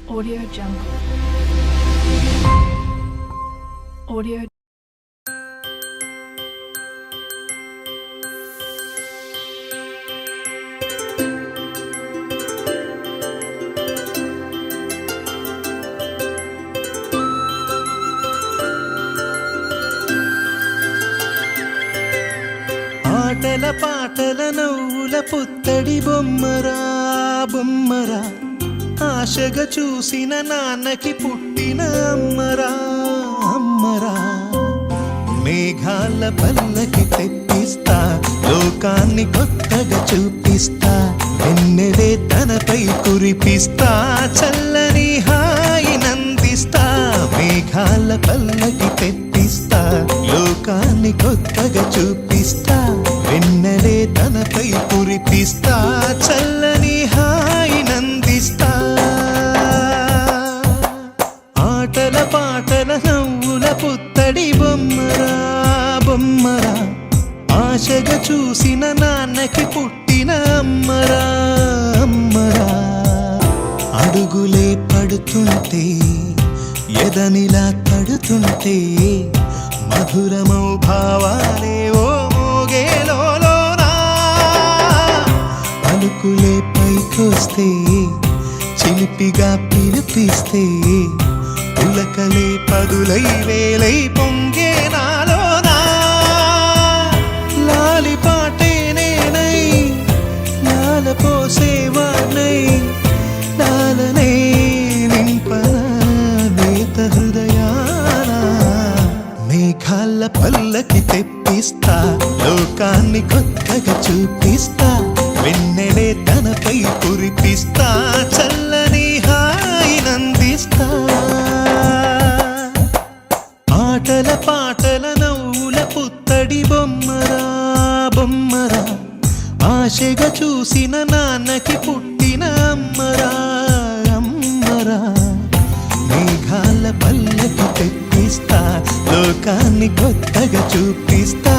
Audio Jungle. Audio. ఆటల పాటల నవ్వుల పుత్తడి బొమ్మరా బొమ్మరా, ఆశగా చూసిన నాన్నకి పుట్టిన అమ్మరా అమ్మరా. మేఘాల పల్లకి తెప్పిస్తా, లోకాన్ని కొత్తగా చూపిస్తా, వెన్నెలే తనపై కురిపిస్తా, చల్లని హాయినందిస్తా. మేఘాల పల్లకి తెప్పిస్తా, లోకాన్ని కొత్తగా చూపిస్తా, వెన్నెలే తనపై కురిపిస్తా, చల్లని హాయినందిస్తా. ఆటల పాటల నవ్వుల పుత్తడి బొమ్మరా బొమ్మరా, ఆశగా చూసిన నాన్నకి పుట్టిన అమ్మరా అమ్మరా. అడుగులే పడుతుంటే, ఎదనిలా తడుతుంటే, మధురమౌ భావాలే ఓ మోగేలోనా. పలుకులే పైకొస్తే, చిలిపిగా పిలిపిస్తే, పులకలే పదులై వేలై పొంగే నాలోనా. లాలి పాటే నేనై, లాల పోసేవాణ్ణై, లాలనే నింపనా నేత హృదయాన. మేఘాల పల్లకి తెప్పిస్తా, లోకాన్ని కొత్తగా చూపిస్తా, వెన్నెలే తనపై కురిపిస్తా, చల్లని హాయినందిస్తా. ఆటల పాటల నవ్వుల పుత్తడి బొమ్మరా బొమ్మరా, ఆశగా చూసిన నాన్నకి పుట్టిన అమ్మరా అమ్మరా. మేఘాల పల్లకి తెప్పిస్తా, లోకాన్ని కొత్తగా చూపిస్తా,